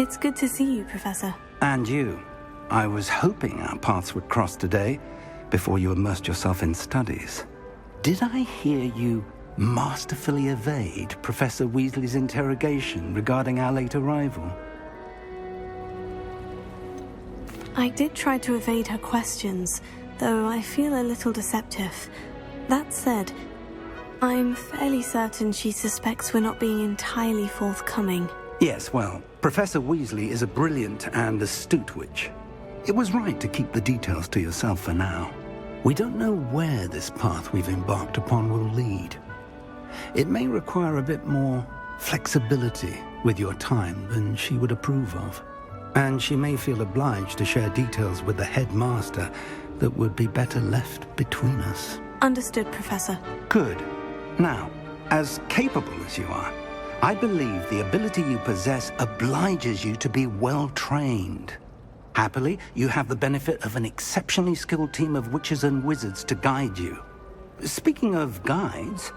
It's good to see you, Professor. And you. I was hoping our paths would cross today before you immersed yourself in studies. Did I hear you masterfully evade Professor Weasley's interrogation regarding our late arrival? I did try to evade her questions, though I feel a little deceptive. That said, I'm fairly certain she suspects we're not being entirely forthcoming. Yes, well, Professor Weasley is a brilliant and astute witch. It was right to keep the details to yourself for now. We don't know where this path we've embarked upon will lead. It may require a bit more flexibility with your time than she would approve of. And she may feel obliged to share details with the headmaster that would be better left between us. Understood, Professor. Good. Now, as capable as you are, I believe the ability you possess obliges you to be well trained. Happily, you have the benefit of an exceptionally skilled team of witches and wizards to guide you. Speaking of guides,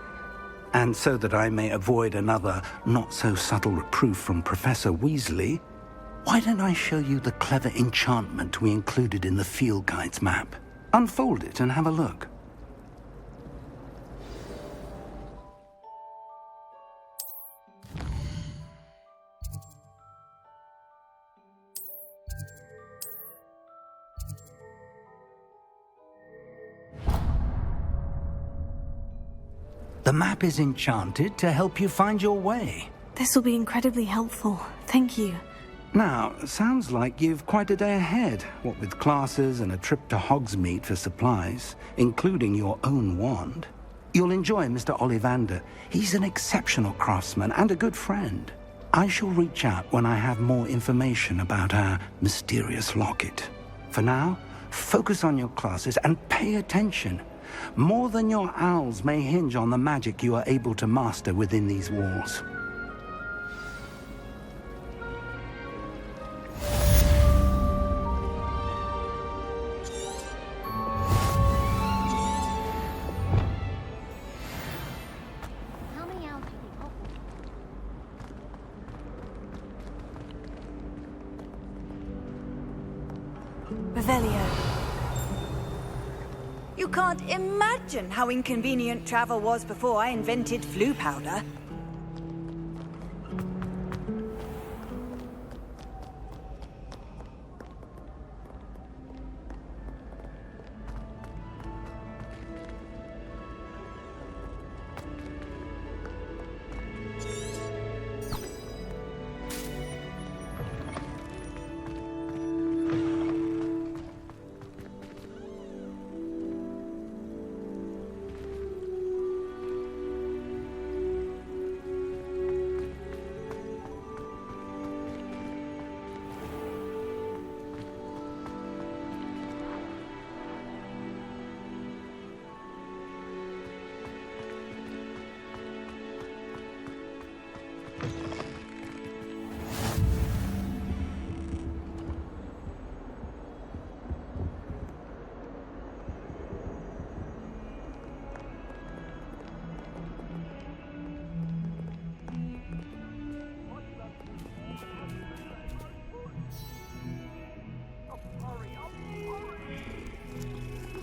and so that I may avoid another not-so-subtle reproof from Professor Weasley, why don't I show you the clever enchantment we included in the field guide's map? Unfold it and have a look. The map is enchanted to help you find your way. This will be incredibly helpful. Thank you. Now, sounds like you've quite a day ahead, what with classes and a trip to Hogsmeade for supplies, including your own wand. You'll enjoy Mr. Ollivander. He's an exceptional craftsman and a good friend. I shall reach out when I have more information about our mysterious locket. For now, focus on your classes and pay attention. More than your owls may hinge on the magic you are able to master within these walls. Revelio. You can't imagine how inconvenient travel was before I invented flu powder.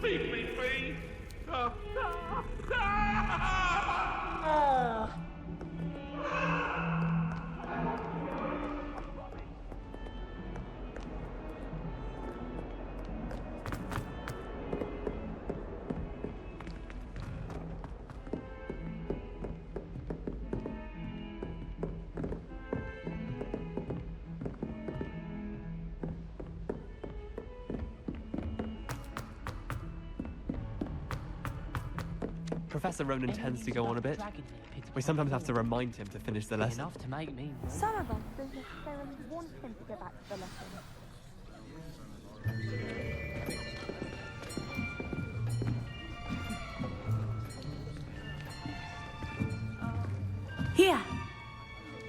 Leave me be! Professor Ronan tends to go on a bit. We sometimes have to remind him to finish the lesson. Enough to make me. Some of us don't necessarily want him to go back to the lesson. Here,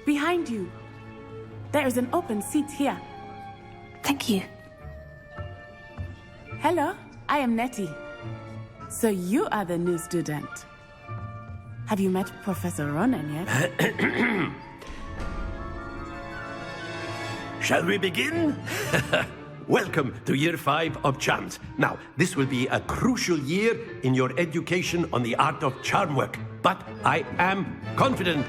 behind you. There is an open seat here. Thank you. Hello, I am Nettie. So you are the new student. Have you met Professor Ronan yet? Shall we begin? Welcome to Year 5 of Charms. Now, this will be a crucial year in your education on the art of charm work. But I am confident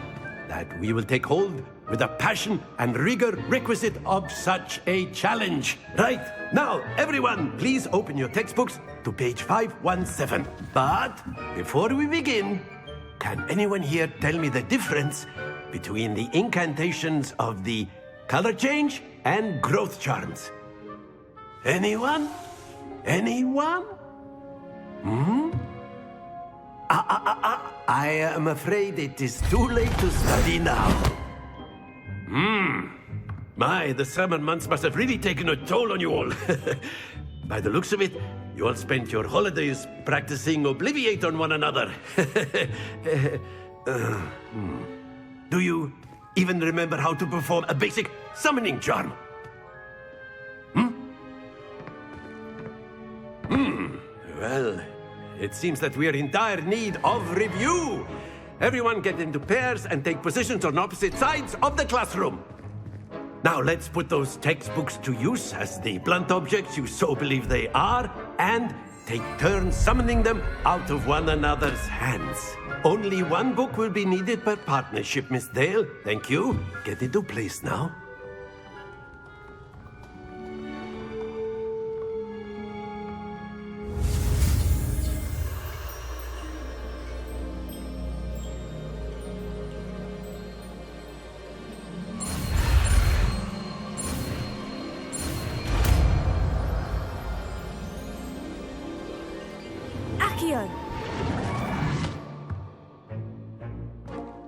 that we will take hold with the passion and rigor requisite of such a challenge. Right, now, everyone, please open your textbooks to page 517. But before we begin, can anyone here tell me the difference between the incantations of the color change and growth charms? Anyone? Anyone? I am afraid it is too late to study now. My, the summer months must have really taken a toll on you all. By the looks of it, you all spent your holidays practicing Obliviate on one another. Do you even remember how to perform a basic summoning charm? Well, it seems that we are in dire need of review. Everyone get into pairs and take positions on opposite sides of the classroom. Now let's put those textbooks to use as the blunt objects you so believe they are, and take turns summoning them out of one another's hands. Only one book will be needed per partnership, Miss Dale. Thank you. Get into place now.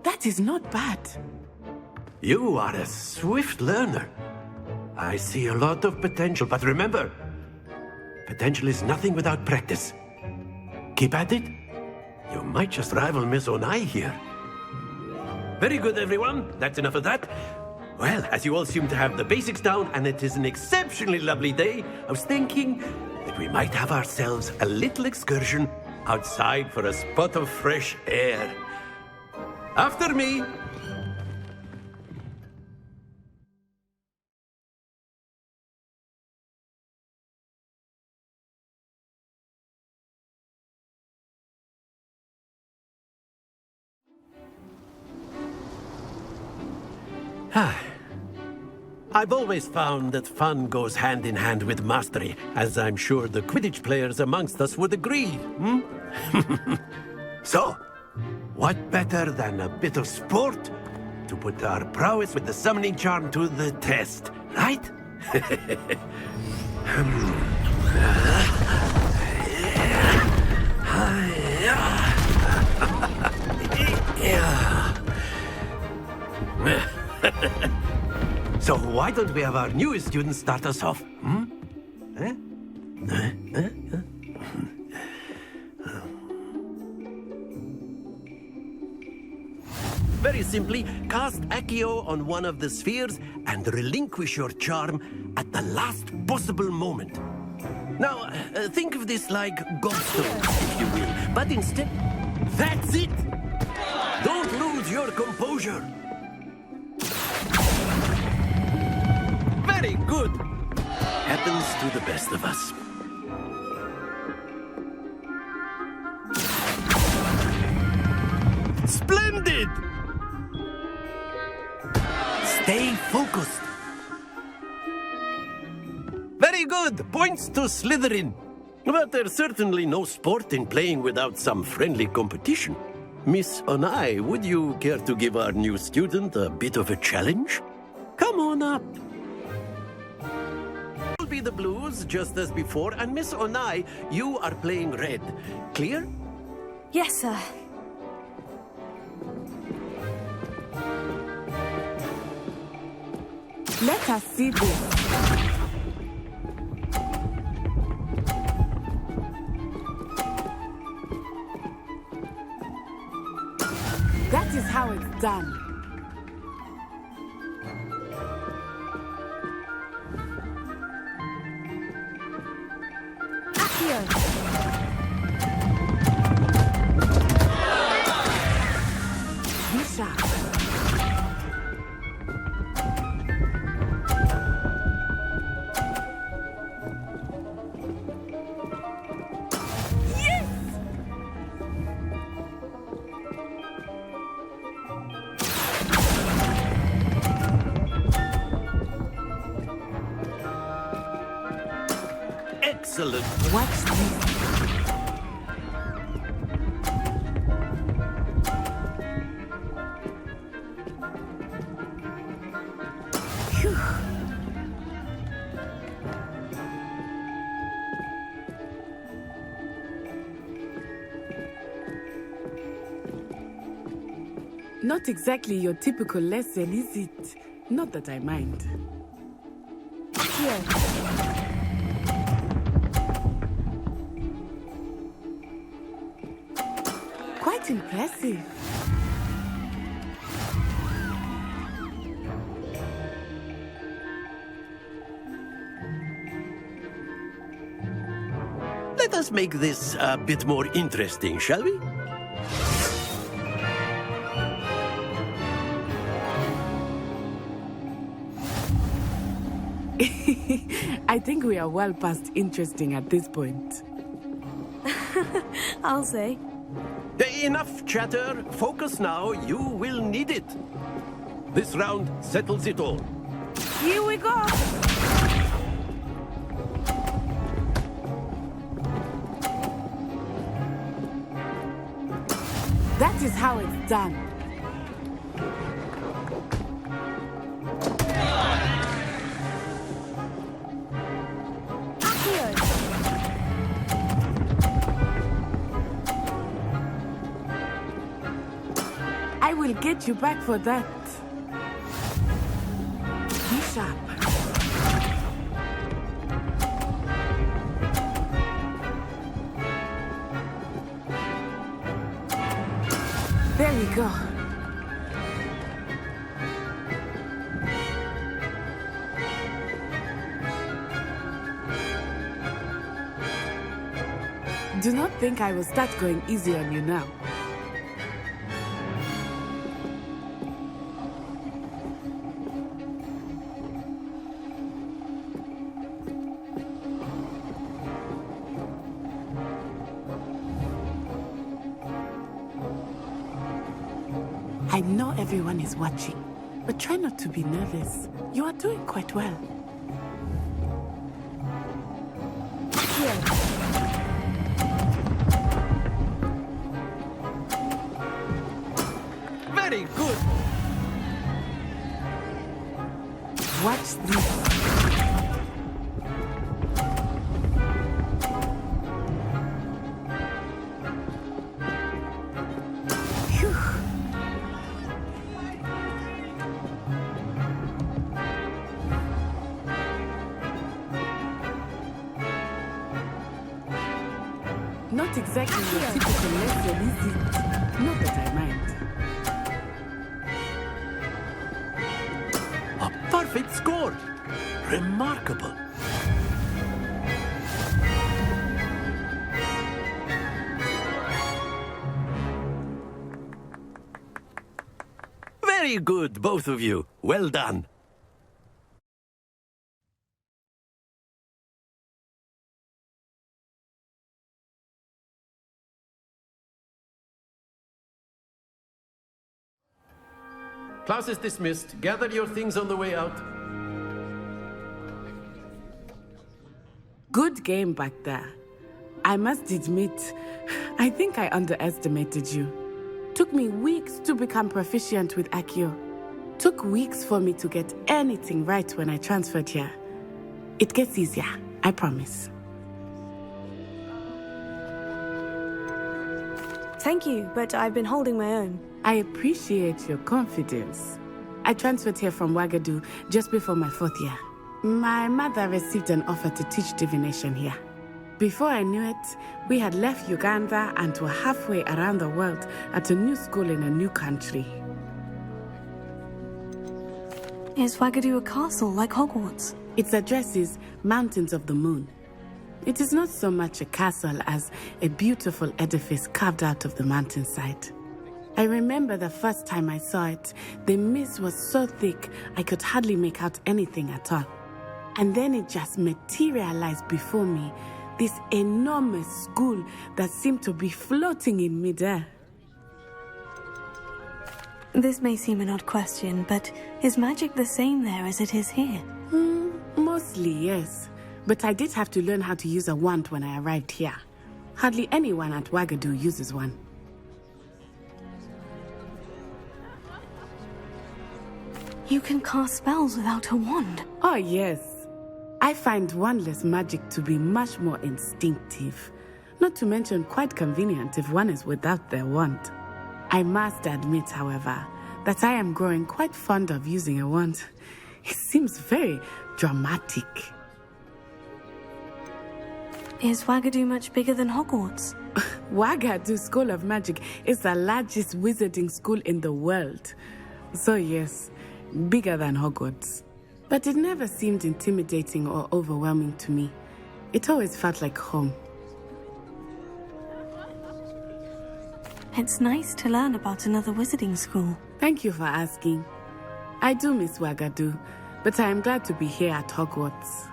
That is not bad. You are a swift learner. I see a lot of potential, but remember, potential is nothing without practice. Keep at it. You might just rival Miss Onai here. Very good, everyone. That's enough of that. Well, as you all seem to have the basics down, and it is an exceptionally lovely day, I was thinking that we might have ourselves a little excursion outside for a spot of fresh air. After me. I've always found that fun goes hand in hand with mastery, as I'm sure the Quidditch players amongst us would agree. So, what better than a bit of sport to put our prowess with the summoning charm to the test, right? So why don't we have our newest student start us off? Very simply, cast Accio on one of the spheres and relinquish your charm at the last possible moment. Now, think of this like gobstones, if you will, but instead, that's it! Don't lose your composure! Very good! Happens to the best of us. Splendid! Stay focused. Very good. Points to Slytherin. But there's certainly no sport in playing without some friendly competition. Miss Onai, would you care to give our new student a bit of a challenge? Come on up. Will be the blues just as before, and Miss Onai, you are playing red. Clear? Yes, sir. Let us see this. That is how it's done. Accio! Be sharp. Excellent. Watch this. Phew. Not exactly your typical lesson, is it? Not that I mind. Here. Quite impressive. Let us make this a bit more interesting, shall we? I think we are well past interesting at this point. I'll say. Enough chatter. Focus now. You will need it. This round settles it all. Here we go. That is how it's done. I will get you back for that. Be sharp. There we go. Do not think I will start going easy on you now. I know everyone is watching, but try not to be nervous. You are doing quite well. Here. Very good. Watch this. Phew. Not exactly your typical lesson, is it? Not that I mind. A perfect score. Remarkable. Very good, both of you. Well done. Class is dismissed. Gather your things on the way out. Good game back there. I must admit, I think I underestimated you. Took me weeks to become proficient with Accio. Took weeks for me to get anything right when I transferred here. It gets easier, I promise. Thank you, but I've been holding my own. I appreciate your confidence. I transferred here from Ouagadougou just before my 4th year. My mother received an offer to teach divination here. Before I knew it, we had left Uganda and were halfway around the world at a new school in a new country. Is Ouagadougou a castle like Hogwarts? Its address is Mountains of the Moon. It is not so much a castle as a beautiful edifice carved out of the mountainside. I remember the first time I saw it, the mist was so thick I could hardly make out anything at all. And then it just materialized before me, this enormous school that seemed to be floating in midair. This may seem an odd question, but is magic the same there as it is here? Mostly, yes. But I did have to learn how to use a wand when I arrived here. Hardly anyone at Wagadu uses one. You can cast spells without a wand. Oh, yes. I find wandless magic to be much more instinctive. Not to mention quite convenient if one is without their wand. I must admit, however, that I am growing quite fond of using a wand. It seems very dramatic. Is Wagadu much bigger than Hogwarts? Wagadu School of Magic is the largest wizarding school in the world. So yes, bigger than Hogwarts. But it never seemed intimidating or overwhelming to me. It always felt like home. It's nice to learn about another wizarding school. Thank you for asking. I do miss Wagadu, but I am glad to be here at Hogwarts.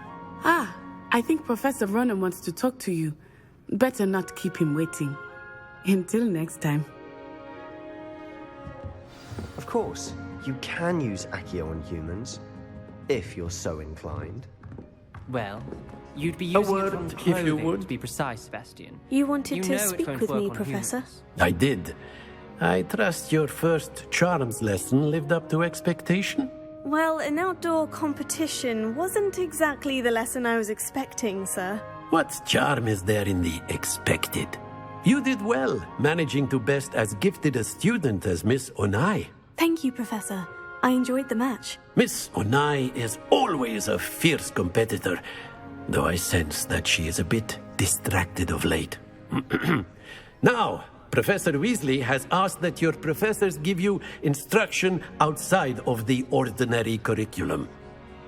I think Professor Ronan wants to talk to you. Better not keep him waiting. Until next time. Of course, you can use Accio on humans, if you're so inclined. Well, you'd be using word, it on if you clothing, would. to be precise, Sebastian. You wanted You to know it speak won't with work me, on Professor? humans. I did. I trust your first charms lesson lived up to expectation? Well, an outdoor competition wasn't exactly the lesson I was expecting, sir. What charm is there in the expected? You did well, managing to best as gifted a student as Miss Onai. Thank you, Professor. I enjoyed the match. Miss Onai is always a fierce competitor, though I sense that she is a bit distracted of late. Now, Professor Weasley has asked that your professors give you instruction outside of the ordinary curriculum.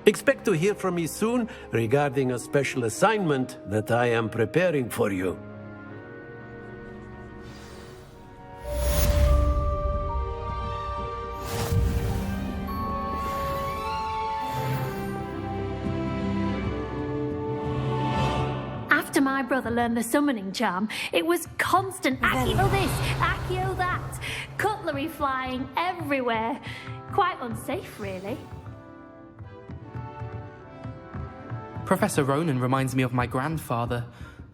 Expect to hear from me soon regarding a special assignment that I am preparing for you. After my brother learned the summoning charm, it was constant Accio this, Accio that, cutlery flying everywhere. Quite unsafe, really. Professor Ronan reminds me of my grandfather.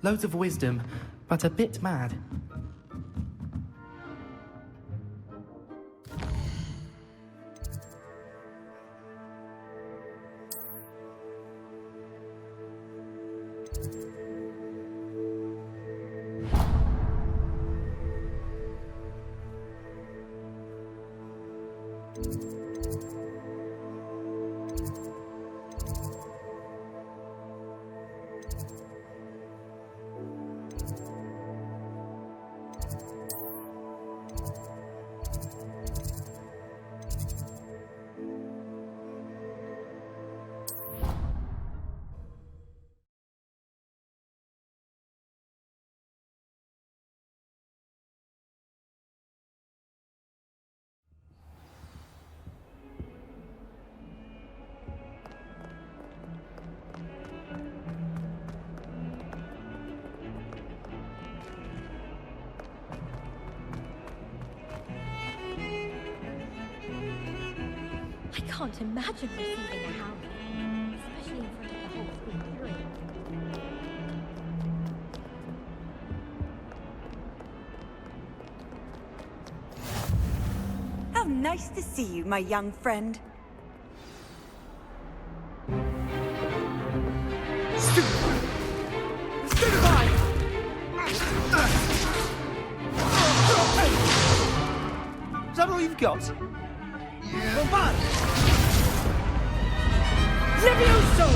Loads of wisdom, but a bit mad. I can't imagine receiving a howling, especially in front of the whole school period. How nice to see you, my young friend. Is that all you've got? Levioso!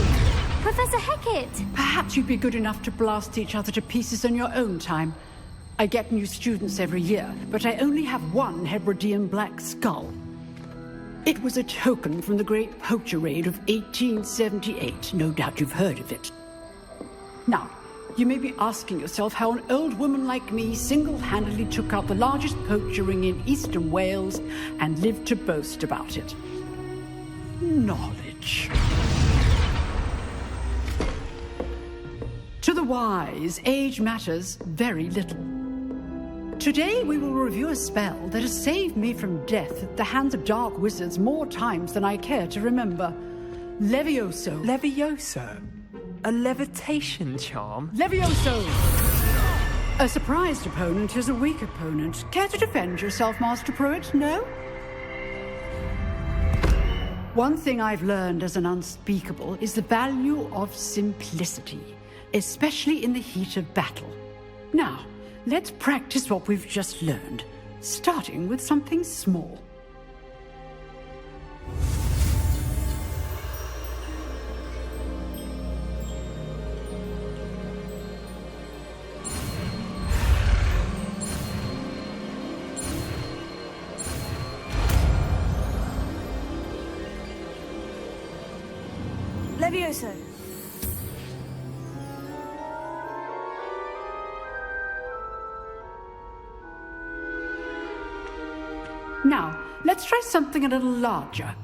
Professor Hecat! Perhaps you'd be good enough to blast each other to pieces on your own time. I get new students every year, but I only have one Hebridean black skull. It was a token from the Great Poacher Raid of 1878. No doubt you've heard of it. Now, you may be asking yourself how an old woman like me single-handedly took out the largest poacher ring in eastern Wales and lived to boast about it. Knowledge. To the wise, age matters very little. Today we will review a spell that has saved me from death at the hands of dark wizards more times than I care to remember. Levioso. Levioso? A levitation charm? Levioso! A surprised opponent is a weak opponent. Care to defend yourself, Master Pruitt? No? One thing I've learned as an unspeakable is the value of simplicity, especially in the heat of battle. Now, let's practice what we've just learned, starting with something small. Levioso. Now, let's try something a little larger.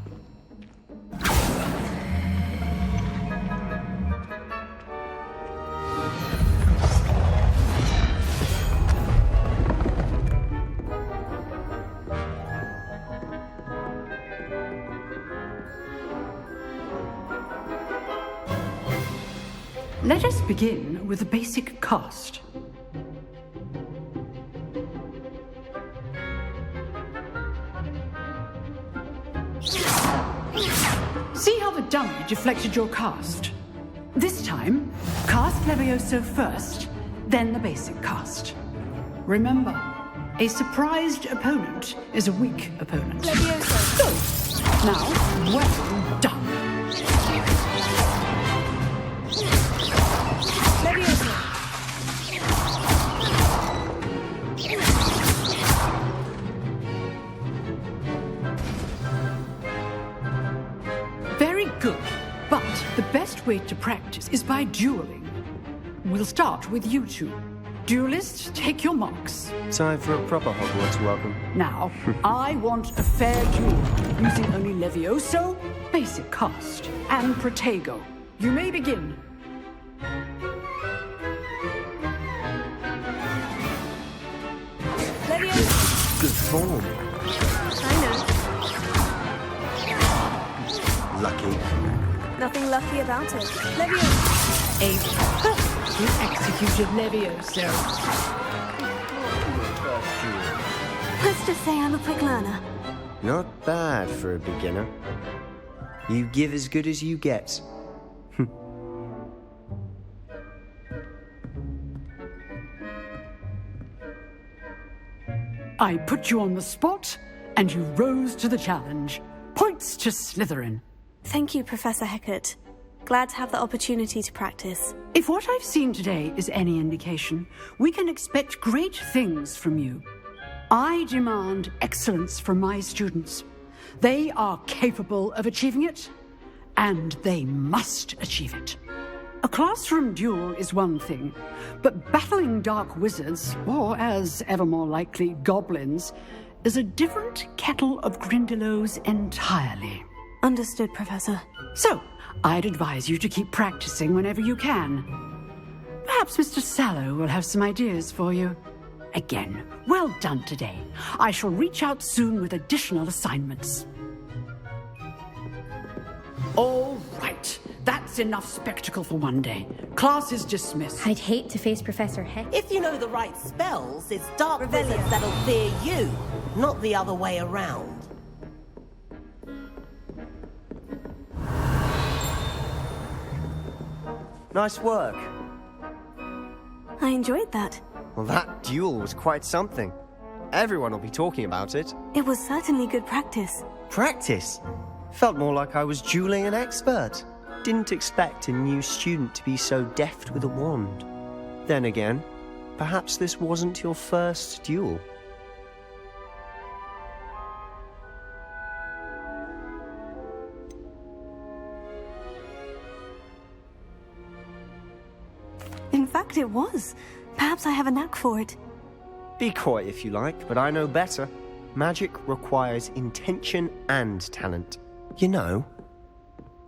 Let us begin with a basic cast. See how the dummy deflected your cast? This time, cast Levioso first, then the basic cast. Remember, a surprised opponent is a weak opponent. Levioso. Good. Now, well done. Levioso. Very good. But the best way to practice is by dueling. We'll start with you two. Duelists, take your marks. Time for a proper Hogwarts welcome. Now, I want a fair duel, using only Levioso, basic cast, and Protego. You may begin. Levioso. Good form. I know. Lucky. Nothing lucky about it. Levioso. A perfectly executed Levioso. Let's just say I'm a quick learner. Not bad for a beginner. You give as good as you get. I put you on the spot, and you rose to the challenge. Points to Slytherin. Thank you, Professor Hecat. Glad to have the opportunity to practice. If what I've seen today is any indication, we can expect great things from you. I demand excellence from my students. They are capable of achieving it, and they must achieve it. A classroom duel is one thing, but battling dark wizards, or as ever more likely, goblins, is a different kettle of Grindylows entirely. Understood, Professor. So, I'd advise you to keep practicing whenever you can. Perhaps Mr. Sallow will have some ideas for you. Again, well done today. I shall reach out soon with additional assignments. All right. That's enough spectacle for one day. Class is dismissed. I'd hate to face Professor Heck. If you know the right spells, it's dark wizards that'll fear you, not the other way around. Nice work. I enjoyed that. Well, that duel was quite something. Everyone will be talking about it. It was certainly good practice. Practice? Felt more like I was dueling an expert. Didn't expect a new student to be so deft with a wand. Then again, perhaps this wasn't your first duel. In fact, it was. Perhaps I have a knack for it. Be coy if you like, but I know better. Magic requires intention and talent. You know,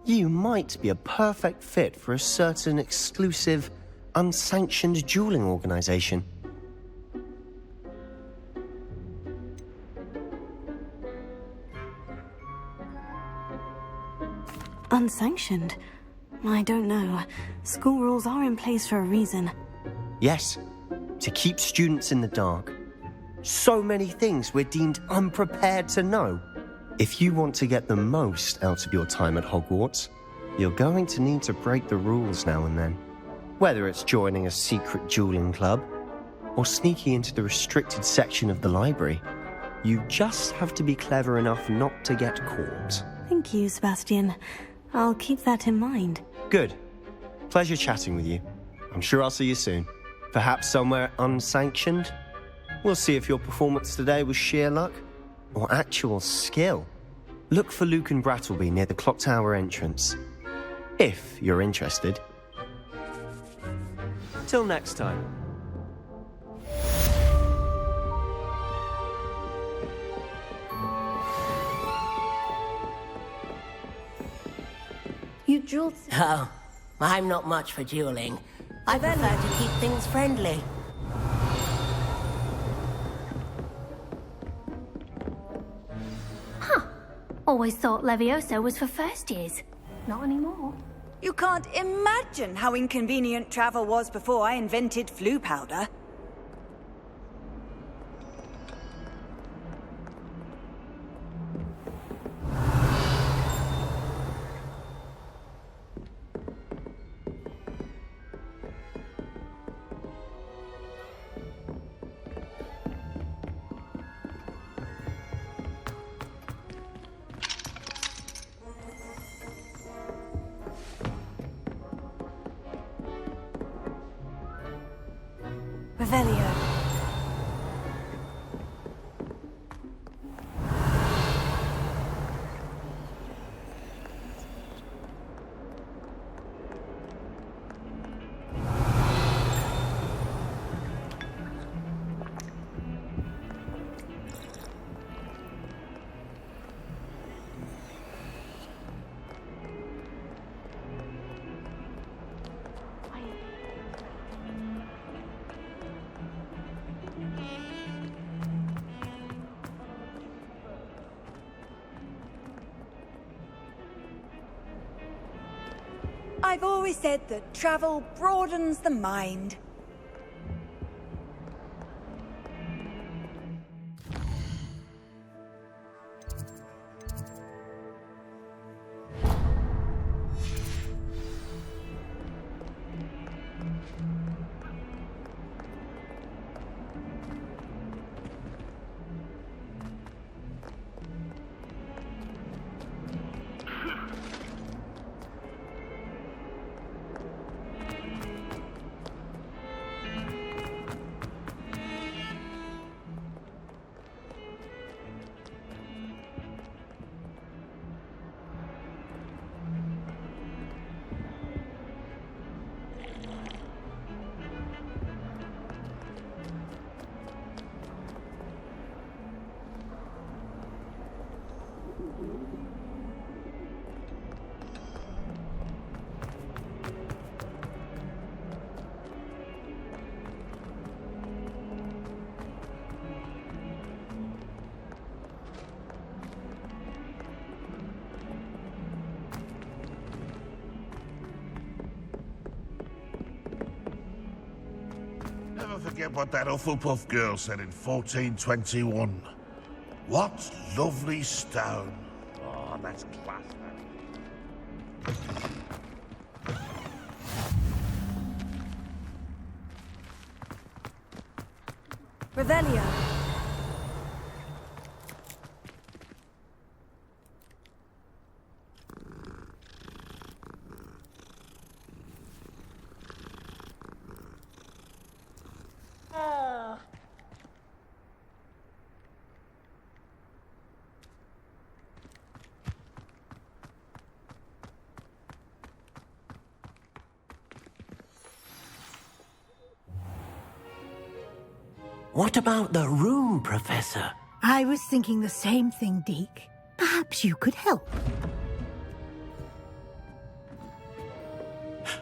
you might be a perfect fit for a certain exclusive, unsanctioned dueling organization. Unsanctioned? I don't know. School rules are in place for a reason. Yes, to keep students in the dark. So many things we're deemed unprepared to know. If you want to get the most out of your time at Hogwarts, you're going to need to break the rules now and then. Whether it's joining a secret dueling club or sneaking into the restricted section of the library, you just have to be clever enough not to get caught. Thank you, Sebastian. I'll keep that in mind. Good. Pleasure chatting with you. I'm sure I'll see you soon. Perhaps somewhere unsanctioned? We'll see if your performance today was sheer luck or actual skill. Look for Luke and Brattleby near the clock tower entrance. If you're interested. Till next time. You jeweled... Oh, I'm not much for dueling. I prefer to keep things friendly. Always thought Levioso was for first years. Not anymore. You can't imagine how inconvenient travel was before I invented flu powder. Revelio. I've always said that travel broadens the mind. Never forget what that Hufflepuff girl said in 1421. What lovely stone. Oh, that's class, man. Revelio. What about the room, Professor? I was thinking the same thing, Deke. Perhaps you could help.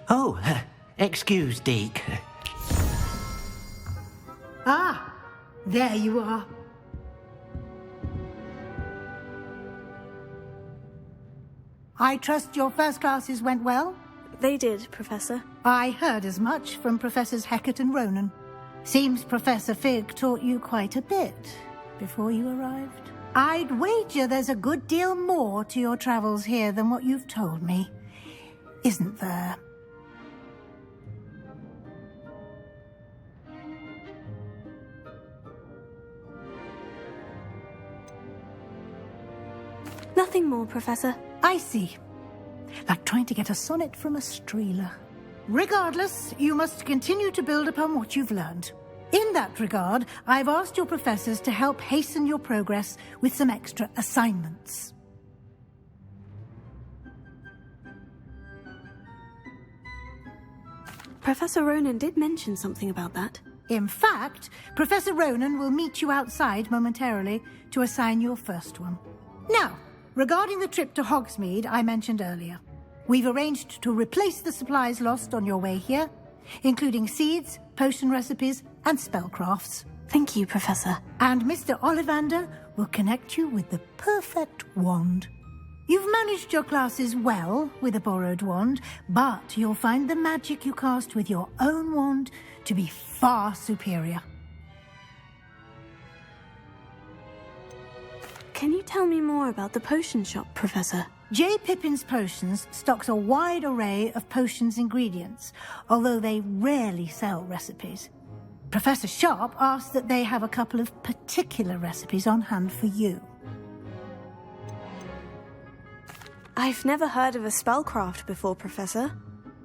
Oh, excuse, Deke. Ah, there you are. I trust your first classes went well? They did, Professor. I heard as much from Professors Hecat and Ronan. Seems Professor Fig taught you quite a bit before you arrived. I'd wager there's a good deal more to your travels here than what you've told me. Isn't there? Nothing more, Professor. I see. Like trying to get a sonnet from a streeler. Regardless, you must continue to build upon what you've learned. In that regard, I've asked your professors to help hasten your progress with some extra assignments. Professor Ronan did mention something about that. In fact, Professor Ronan will meet you outside momentarily to assign your first one. Now, regarding the trip to Hogsmeade I mentioned earlier, we've arranged to replace the supplies lost on your way here, including seeds, potion recipes, and spellcrafts. Thank you, Professor. And Mr. Ollivander will connect you with the perfect wand. You've managed your classes well with a borrowed wand, but you'll find the magic you cast with your own wand to be far superior. Can you tell me more about the potion shop, Professor? J. Pippin's Potions stocks a wide array of potions ingredients, although they rarely sell recipes. Professor Sharp asked that they have a couple of particular recipes on hand for you. I've never heard of a spellcraft before, Professor.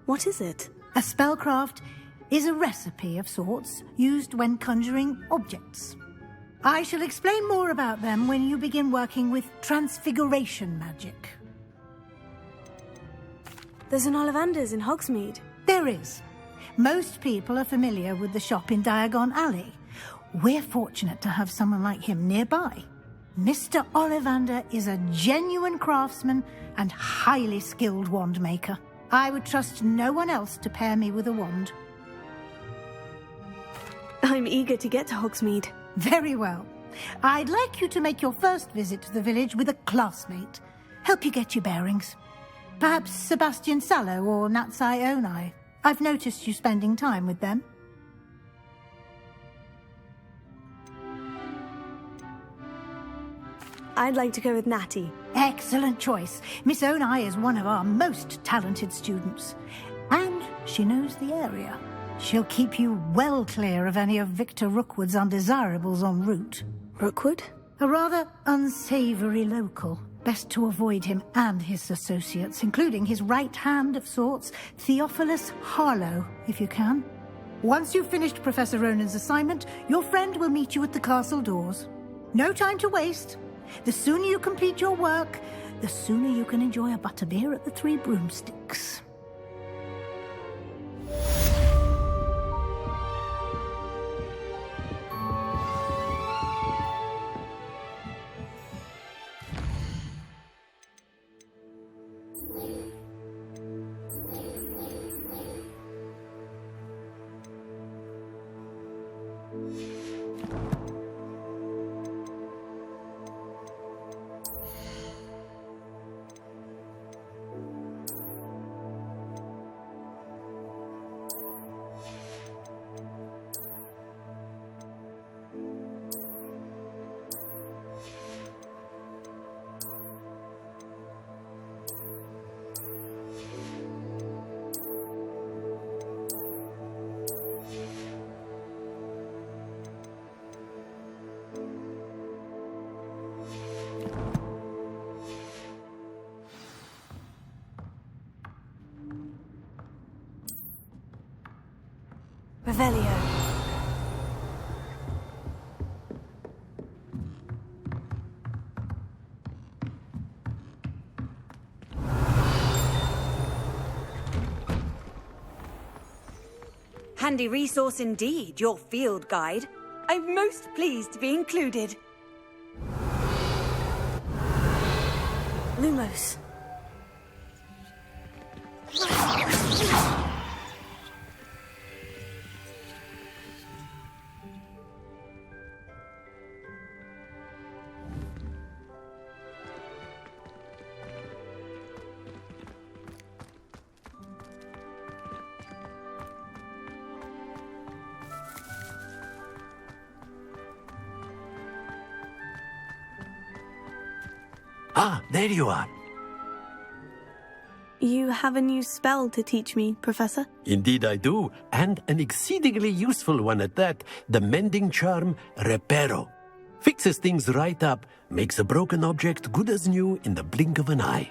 What is it? A spellcraft is a recipe of sorts used when conjuring objects. I shall explain more about them when you begin working with transfiguration magic. There's an Ollivander's in Hogsmeade. There is. Most people are familiar with the shop in Diagon Alley. We're fortunate to have someone like him nearby. Mr. Ollivander is a genuine craftsman and highly skilled wand maker. I would trust no one else to pair me with a wand. I'm eager to get to Hogsmeade. Very well. I'd like you to make your first visit to the village with a classmate. Help you get your bearings. Perhaps Sebastian Sallow or Natsai Onai. I've noticed you spending time with them. I'd like to go with Natty. Excellent choice. Miss Onai is one of our most talented students. And she knows the area. She'll keep you well clear of any of Victor Rookwood's undesirables en route. Rookwood? A rather unsavoury local. Best to avoid him and his associates, including his right hand of sorts, Theophilus Harlow, if you can. Once you've finished Professor Ronan's assignment, your friend will meet you at the castle doors. No time to waste. The sooner you complete your work, the sooner you can enjoy a butterbeer at the Three Broomsticks. Revelio. Handy resource indeed, your field guide. I'm most pleased to be included. Lumos. Ah, there you are. You have a new spell to teach me, Professor? Indeed I do, and an exceedingly useful one at that, the mending charm Reparo. Fixes things right up, makes a broken object good as new in the blink of an eye.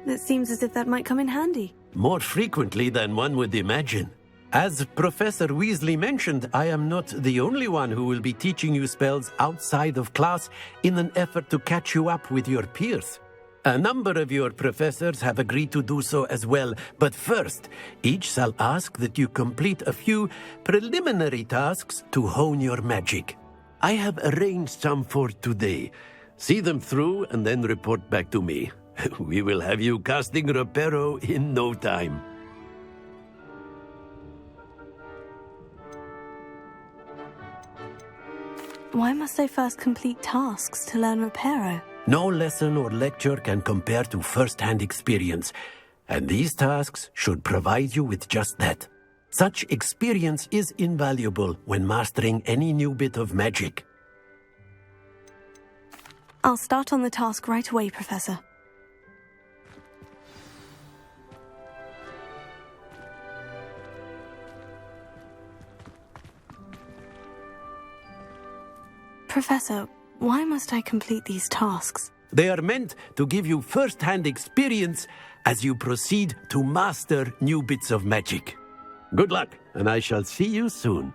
It seems as if that might come in handy. More frequently than one would imagine. As Professor Weasley mentioned, I am not the only one who will be teaching you spells outside of class in an effort to catch you up with your peers. A number of your professors have agreed to do so as well, but first, each shall ask that you complete a few preliminary tasks to hone your magic. I have arranged some for today. See them through and then report back to me. We will have you casting Reparo in no time. Why must I first complete tasks to learn Reparo? No lesson or lecture can compare to first-hand experience, and these tasks should provide you with just that. Such experience is invaluable when mastering any new bit of magic. I'll start on the task right away, Professor. Professor, why must I complete these tasks? They are meant to give you first-hand experience as you proceed to master new bits of magic. Good luck, and I shall see you soon.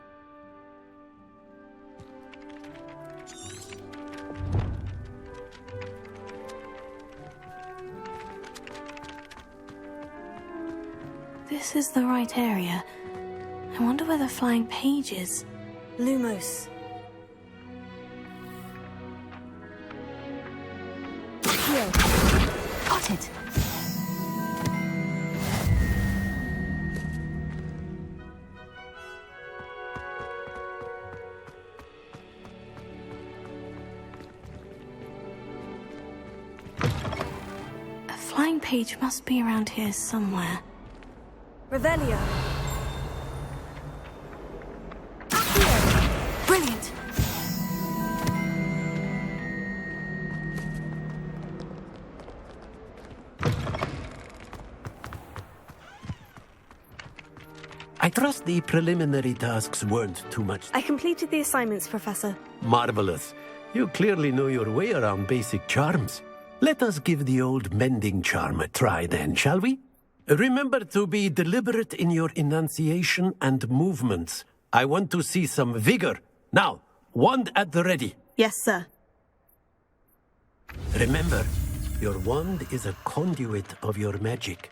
This is the right area. I wonder where the flying page is. Lumos. Here. Got it. A flying page must be around here somewhere. Revelio. Brilliant! I trust the preliminary tasks weren't too much. I completed the assignments, Professor. Marvelous. You clearly know your way around basic charms. Let us give the old mending charm a try then, shall we? Remember to be deliberate in your enunciation and movements. I want to see some vigor. Now, wand at the ready. Yes, sir. Remember, your wand is a conduit of your magic.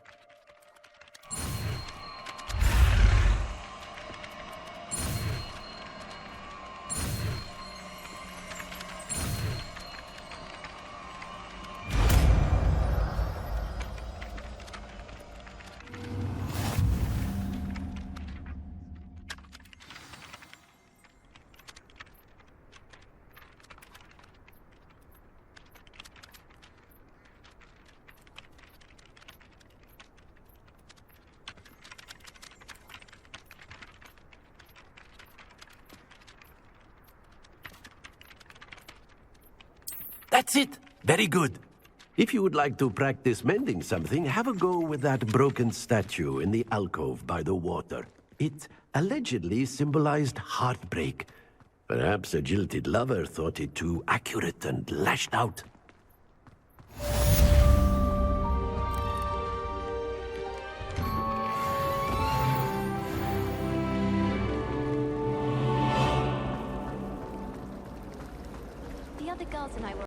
That's it. Very good. If you would like to practice mending something, have a go with that broken statue in the alcove by the water. It allegedly symbolized heartbreak. Perhaps a jilted lover thought it too accurate and lashed out. The other girls and I were